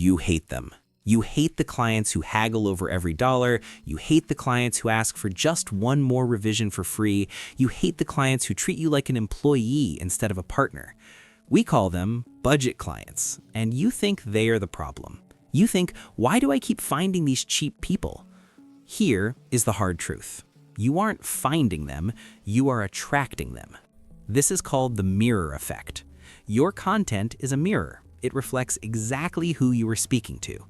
You hate them. You hate the clients who haggle over every dollar. You hate the clients who ask for just one more revision for free. You hate the clients who treat you like an employee instead of a partner. We call them budget clients, and you think they are the problem. You think, why do I keep finding these cheap people? Here is the hard truth. You aren't finding them, you are attracting them. This is called the mirror effect. Your content is a mirror. It reflects exactly who you are speaking to.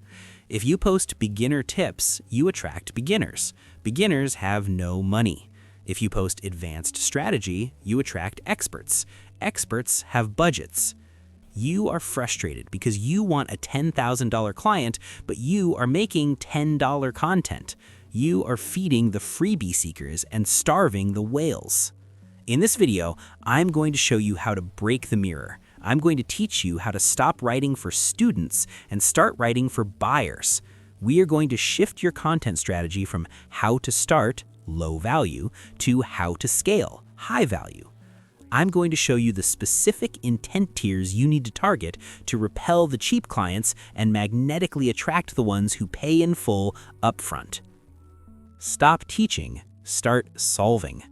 If you post beginner tips, you attract beginners. Beginners have no money. If you post advanced strategy, you attract experts. Experts have budgets. You are frustrated because you want a $10,000 client, but you are making $10 content. You are feeding the freebie seekers and starving the whales. In this video, I'm going to show you how to break the mirror. I'm going to teach you how to stop writing for students and start writing for buyers. We are going to shift your content strategy from how to start, low value, to how to scale, high value. I'm going to show you the specific intent tiers you need to target to repel the cheap clients and magnetically attract the ones who pay in full upfront. Stop teaching, start solving.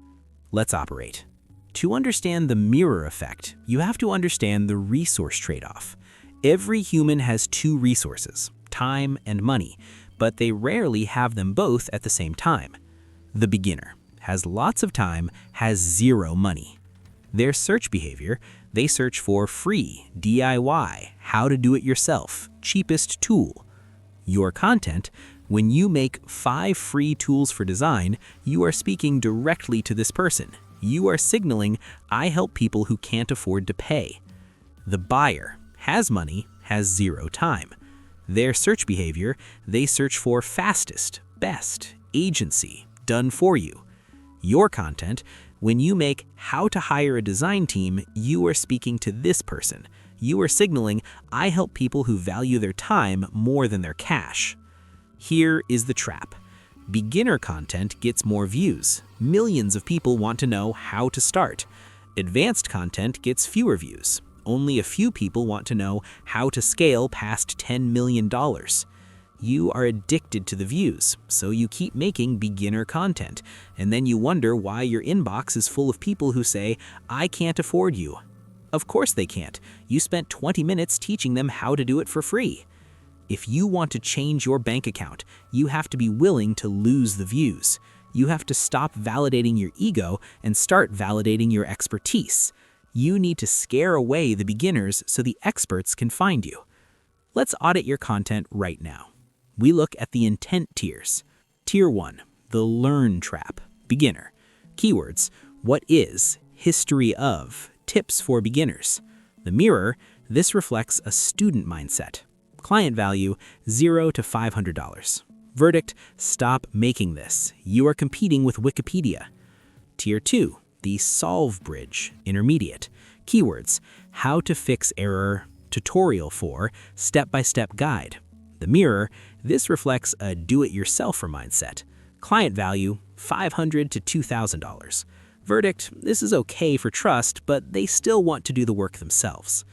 Let's operate. To understand the mirror effect, you have to understand the resource trade-off. Every human has two resources, time and money, but they rarely have them both at the same time. The beginner has lots of time, has zero money. Their search behavior, they search for free, DIY, how to do it yourself, cheapest tool. Your content, when you make 5 free tools for design, you are speaking directly to this person. You are signaling, I help people who can't afford to pay. The buyer has money, has zero time. Their search behavior, they search for fastest, best, agency, done for you. Your content, when you make how to hire a design team, you are speaking to this person. You are signaling, I help people who value their time more than their cash. Here is the trap. Beginner content gets more views. Millions of people want to know how to start. Advanced content gets fewer views. Only a few people want to know how to scale past $10 million. You are addicted to the views, so you keep making beginner content, and then you wonder why your inbox is full of people who say, I can't afford you. Of course they can't. You spent 20 minutes teaching them how to do it for free. If you want to change your bank account, you have to be willing to lose the views. You have to stop validating your ego and start validating your expertise. You need to scare away the beginners so the experts can find you. Let's audit your content right now. We look at the intent tiers. Tier 1, the learn trap, beginner. Keywords, what is, history of, tips for beginners. The mirror, this reflects a student mindset. Client value, $0 to $500. Verdict, stop making this. You are competing with Wikipedia. Tier 2, the solve bridge, intermediate. Keywords, how to fix error, tutorial for, step-by-step guide. The mirror, this reflects a do-it-yourselfer mindset. Client value, $500 to $2,000. Verdict, this is okay for trust, but they still want to do the work themselves.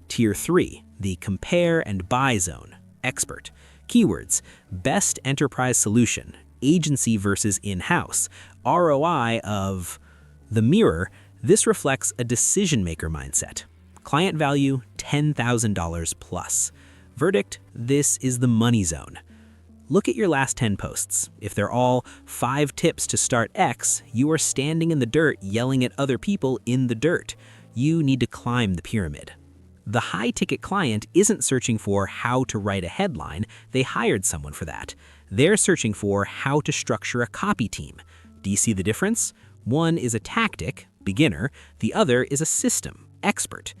Tier 3, the compare and buy zone, expert. Keywords, best enterprise solution, agency versus in-house, ROI of. The mirror, this reflects a decision-maker mindset. Client value, $10,000 plus. Verdict, this is the money zone. Look at your last 10 posts. If they're all 5 tips to start X, you are standing in the dirt yelling at other people in the dirt. You need to climb the pyramid. The high-ticket client isn't searching for how to write a headline. They hired someone for that. They're searching for how to structure a copy team. Do you see the difference? One is a tactic, beginner. The other is a system, expert.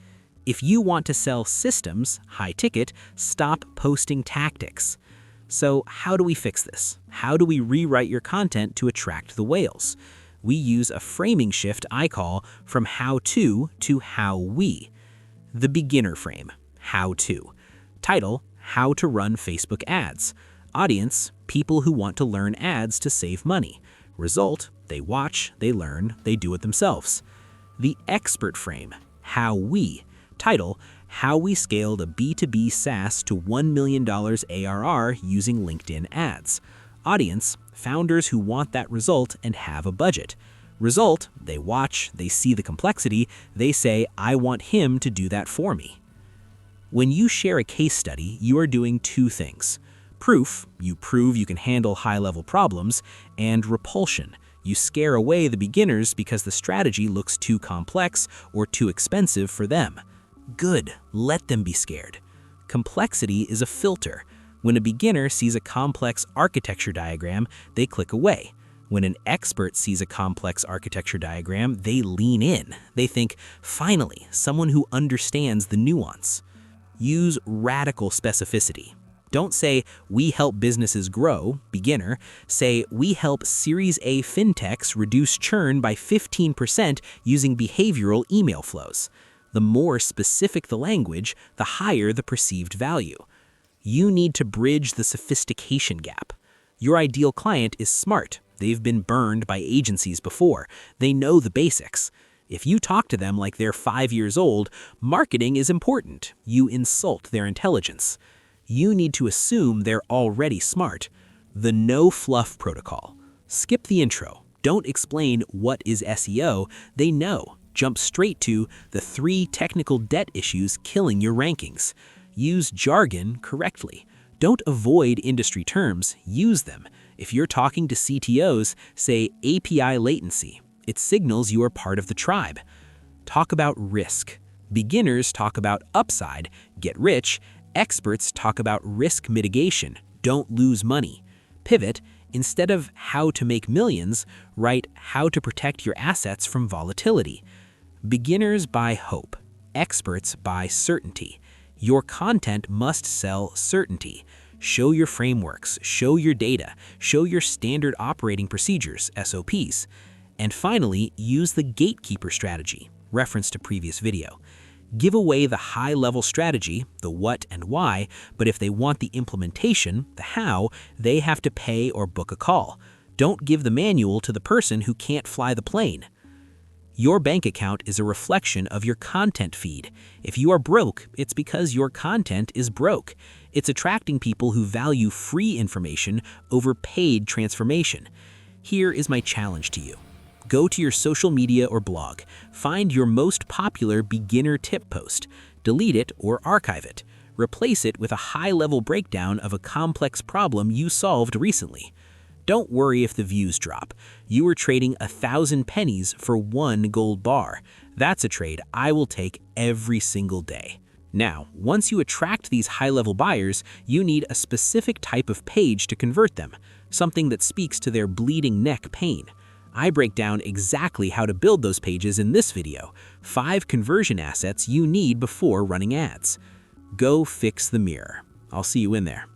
If you want to sell systems, high-ticket, stop posting tactics. So how do we fix this? How do we rewrite your content to attract the whales? We use a framing shift I call from how to how we. The beginner frame, how to. Title, how to run Facebook ads. Audience, people who want to learn ads to save money. Result, they watch, they learn, they do it themselves. The expert frame, how we. Title, How we scaled a B2B SaaS to $1 million ARR using LinkedIn ads. Audience, founders who want that result and have a budget. Result, they watch, they see the complexity, they say, I want him to do that for me. When you share a case study, you are doing two things. Proof, you prove you can handle high-level problems, and repulsion, you scare away the beginners because the strategy looks too complex or too expensive for them. Good, let them be scared. Complexity is a filter. When a beginner sees a complex architecture diagram, they click away. When an expert sees a complex architecture diagram, they lean in. They think, finally, someone who understands the nuance. Use radical specificity. Don't say, we help businesses grow, beginner. Say, we help Series A fintechs reduce churn by 15% using behavioral email flows. The more specific the language, the higher the perceived value. You need to bridge the sophistication gap. Your ideal client is smart. They've been burned by agencies before. They know the basics. If you talk to them like they're 5 years old, marketing is important. You insult their intelligence. You need to assume they're already smart. The no fluff protocol. Skip the intro. Don't explain what is SEO. They know. Jump straight to the 3 technical debt issues killing your rankings. Use jargon correctly. Don't avoid industry terms, use them. If you're talking to CTOs, say API latency. It signals you are part of the tribe. Talk about risk. Beginners talk about upside, get rich. Experts talk about risk mitigation, don't lose money. Pivot, instead of how to make millions, write how to protect your assets from volatility. Beginners buy hope. Experts buy certainty. Your content must sell certainty. Show your frameworks, show your data, show your standard operating procedures, SOPs. And finally, use the gatekeeper strategy, reference to previous video. Give away the high-level strategy, the what and why, but if they want the implementation, the how, they have to pay or book a call. Don't give the manual to the person who can't fly the plane. Your bank account is a reflection of your content feed. If you are broke, it's because your content is broke. It's attracting people who value free information over paid transformation. Here is my challenge to you. Go to your social media or blog. Find your most popular beginner tip post. Delete it or archive it. Replace it with a high-level breakdown of a complex problem you solved recently. Don't worry if the views drop. You are trading 1,000 pennies for 1 gold bar. That's a trade I will take every single day. Now, once you attract these high-level buyers, you need a specific type of page to convert them, something that speaks to their bleeding neck pain. I break down exactly how to build those pages in this video, 5 conversion assets you need before running ads. Go fix the mirror. I'll see you in there.